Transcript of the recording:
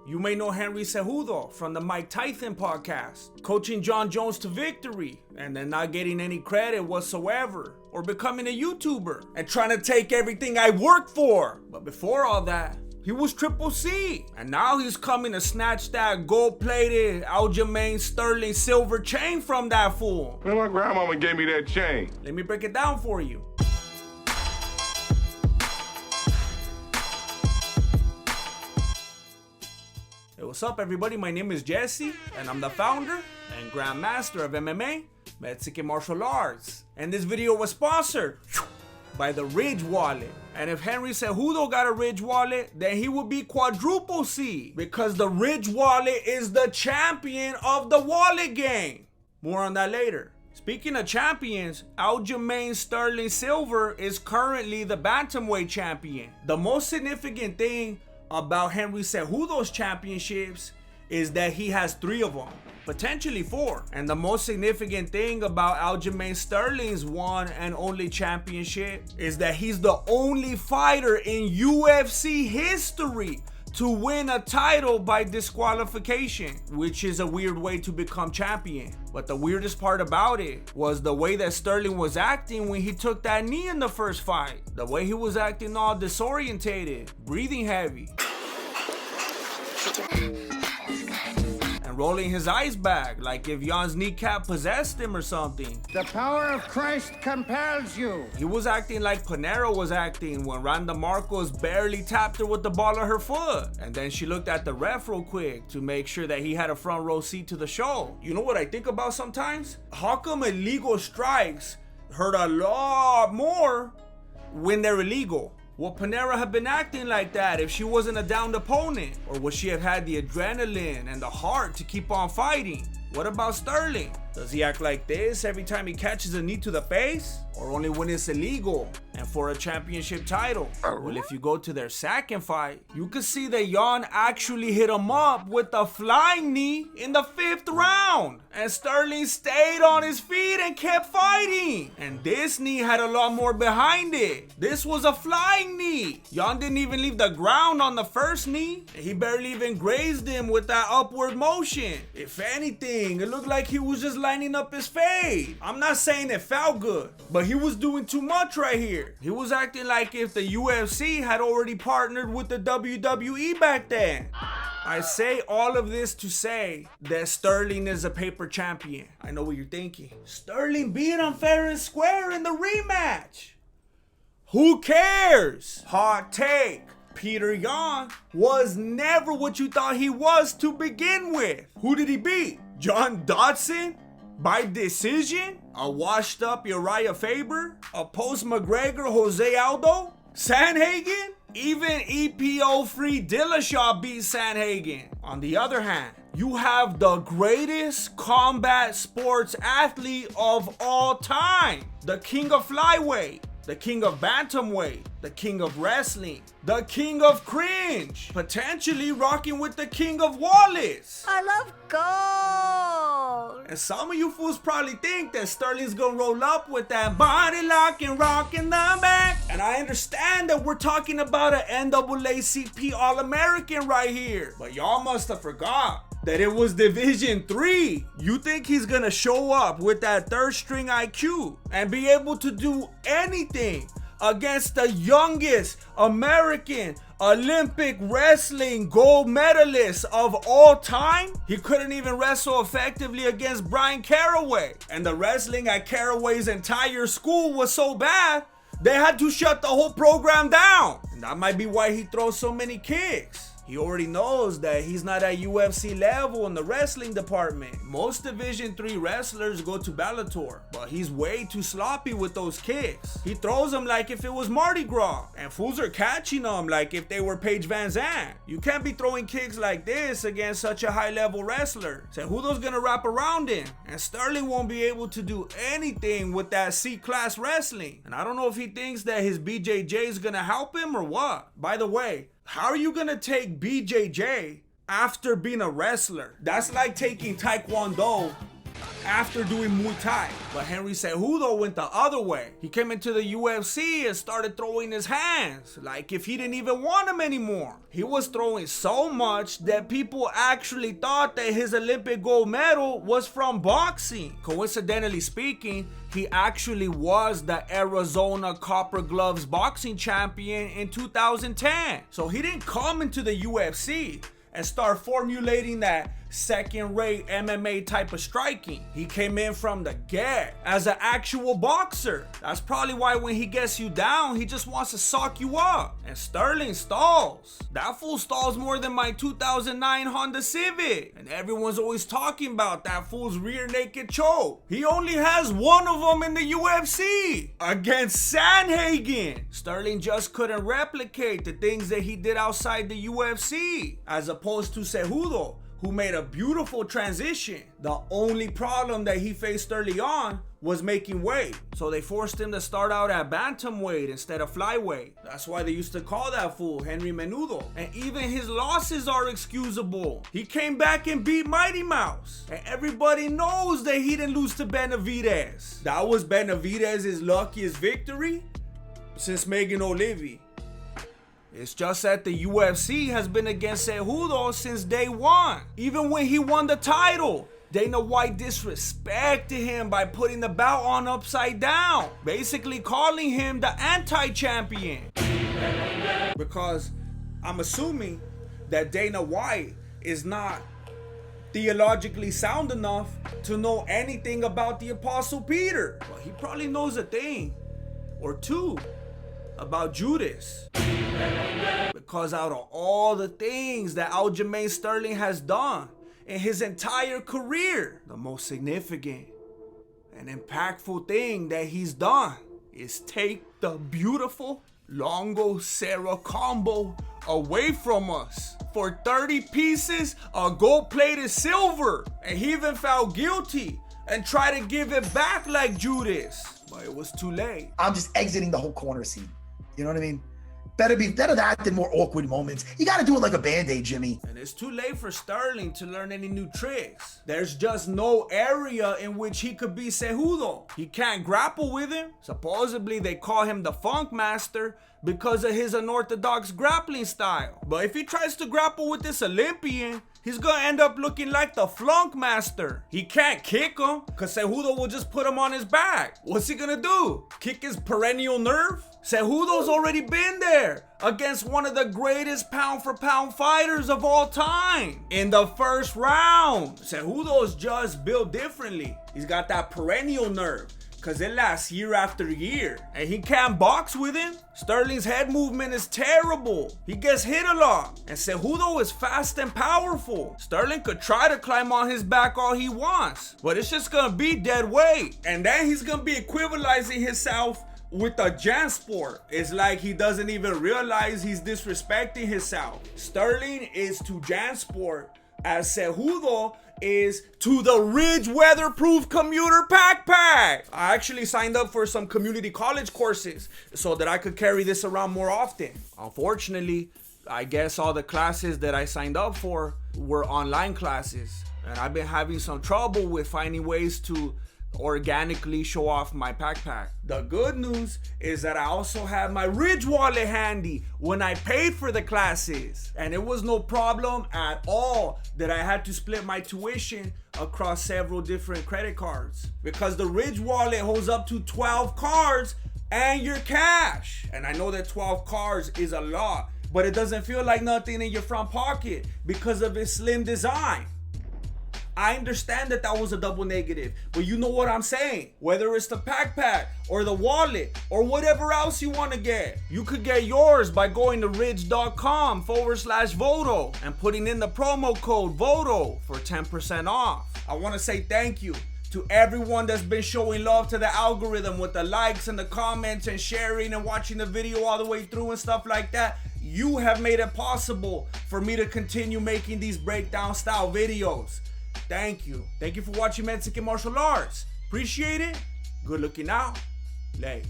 You may know Henry Cejudo from the Mike Tyson podcast, coaching John Jones to victory, and then not getting any credit whatsoever, or becoming a YouTuber, and trying to take everything I worked for. But before all that, he was Triple C, and now he's coming to snatch that gold-plated Aljamain Sterling Silver chain from that fool. Man, my grandmama gave me that chain. Let me break it down for you. Hey, what's up everybody? My name is Jesse, and I'm the founder and grandmaster of MMA, Mexican martial arts. And this video was sponsored by the Ridge Wallet. And if Henry Cejudo got a Ridge Wallet, then he would be quadruple C, because the Ridge Wallet is the champion of the wallet game. More on that later. Speaking of champions, Aljamain Sterling Silver is currently the Bantamweight champion. The most significant thing about Henry Cejudo's championships is that he has 3 of them. Potentially 4. And the most significant thing about Aljamain Sterling's one and only championship is that he's the only fighter in UFC history to win a title by disqualification, which is a weird way to become champion. But the weirdest part about it was the way that Sterling was acting when he took that knee in the first fight. The way he was acting all disorientated, breathing heavy, rolling his eyes back like if Jan's kneecap possessed him or something. The power of Christ compels you. He was acting like Panera was acting when Randa Marcos barely tapped her with the ball of her foot, and then she looked at the ref real quick to make sure that he had a front row seat to the show. You know what I think about sometimes? How come illegal strikes hurt a lot more when they're illegal? Would Panera have been acting like that if she wasn't a downed opponent? Or would she have had the adrenaline and the heart to keep on fighting? What about Sterling? Does he act like this every time he catches a knee to the face? Or only when it's illegal and for a championship title? Well, if you go to their second fight, you can see that Jan actually hit him up with a flying knee in the 5th round. And Sterling stayed on his feet and kept fighting. And this knee had a lot more behind it. This was a flying knee. Jan didn't even leave the ground on the first knee. He barely even grazed him with that upward motion. If anything, it looked like he was just lining up his fade. I'm not saying it felt good, but he was doing too much right here. He was acting like if the UFC had already partnered with the WWE back then. I say all of this to say that Sterling is a paper champion. I know what you're thinking. Sterling beat him fair and square in the rematch. Who cares? Hot take. Peter Yan was never what you thought he was to begin with. Who did he beat? John Dodson? By decision? A washed up Uriah Faber? A post McGregor Jose Aldo? Sanhagen? Even EPO free Dillashaw beat Sanhagen. On the other hand, you have the greatest combat sports athlete of all time. The king of flyweight. The king of bantamweight, the king of wrestling, the king of cringe, potentially rocking with the king of wallets. I love gold. And some of you fools probably think that Sterling's gonna roll up with that body lock and rock in the back. And I understand that we're talking about an NAACP All-American right here, but y'all must have forgot that it was Division 3. You think he's gonna show up with that 3rd string IQ and be able to do anything against the youngest American Olympic wrestling gold medalist of all time? He couldn't even wrestle effectively against Brian Caraway. And the wrestling at Caraway's entire school was so bad, they had to shut the whole program down. And that might be why he throws so many kicks. He already knows that he's not at UFC level in the wrestling department. Most Division 3 wrestlers go to Bellator, but he's way too sloppy with those kicks. He throws them like if it was Mardi Gras, and fools are catching them like if they were Paige Van Zandt. You can't be throwing kicks like this against such a high-level wrestler. Cejudo's gonna wrap around him, and Sterling won't be able to do anything with that C-class wrestling. And I don't know if he thinks that his BJJ is gonna help him or what. By the way, how are you gonna take BJJ after being a wrestler? That's like taking Taekwondo after doing Muay Thai. But Henry Cejudo went the other way. He came into the UFC and started throwing his hands like if he didn't even want them anymore. He was throwing so much that people actually thought that his Olympic gold medal was from boxing. Coincidentally speaking, he actually was the Arizona Copper Gloves boxing champion in 2010. So he didn't come into the UFC and start formulating that second-rate MMA type of striking. He came in from the get as an actual boxer. That's probably why when he gets you down, he just wants to sock you up. And Sterling stalls. That fool stalls more than my 2009 Honda Civic. And everyone's always talking about that fool's rear naked choke. He only has one of them in the UFC against Sandhagen. Sterling just couldn't replicate the things that he did outside the UFC, as opposed to Cejudo, who made a beautiful transition. The only problem that he faced early on was making weight. So they forced him to start out at Bantamweight instead of flyweight. That's why they used to call that fool Henry Menudo. And even his losses are excusable. He came back and beat Mighty Mouse. And everybody knows that he didn't lose to Benavidez. That was Benavidez's luckiest victory since Megan O'Leary. It's just that the UFC has been against Cejudo since day one. Even when he won the title, Dana White disrespected him by putting the belt on upside down, basically calling him the anti-champion. Because I'm assuming that Dana White is not theologically sound enough to know anything about the Apostle Peter. But he probably knows a thing or two about Judas. Because out of all the things that Aljamain Sterling has done in his entire career, the most significant and impactful thing that he's done is take the beautiful Longo Serra combo away from us for 30 pieces of gold-plated silver. And he even found guilty and tried to give it back like Judas, but it was too late. I'm just exiting the whole corner scene. You know what I mean? Better that than more awkward moments. You got to do it like a Band-Aid, Jimmy. And it's too late for Sterling to learn any new tricks. There's just no area in which he could be Cejudo. He can't grapple with him. Supposedly they call him the Funk Master because of his unorthodox grappling style. But if he tries to grapple with this Olympian, he's gonna end up looking like the Flunk Master. He can't kick him because Cejudo will just put him on his back. What's he gonna do? Kick his perennial nerve? Cejudo's already been there against one of the greatest pound-for-pound fighters of all time in the first round. Cejudo's just built differently. He's got that perennial nerve because it lasts year after year. And he can't box with him. Sterling's head movement is terrible. He gets hit a lot. And Cejudo is fast and powerful. Sterling could try to climb on his back all he wants, but it's just gonna be dead weight. And then he's gonna be equivalizing himself with a Jansport. It's like he doesn't even realize he's disrespecting himself. Sterling is to Jansport as Cejudo is to the Ridge Weatherproof Commuter Backpack. I actually signed up for some community college courses so that I could carry this around more often. Unfortunately, I guess all the classes that I signed up for were online classes, and I've been having some trouble with finding ways to organically show off my backpack. The good news is that I also have my Ridge wallet handy when I paid for the classes, and it was no problem at all that I had to split my tuition across several different credit cards, because the Ridge wallet holds up to 12 cards and your cash. And I know that 12 cards is a lot, but it doesn't feel like nothing in your front pocket because of its slim design. I understand that that was a double negative, but you know what I'm saying. Whether it's the backpack or the wallet or whatever else you want to get, you could get yours by going to ridge.com/Voto and putting in the promo code VOTO for 10% off. I want to say thank you to everyone that's been showing love to the algorithm with the likes and the comments and sharing and watching the video all the way through and stuff like that. You have made it possible for me to continue making these breakdown style videos. Thank you. Thank you for watching Mexican Martial Arts. Appreciate it. Good looking out. Lay.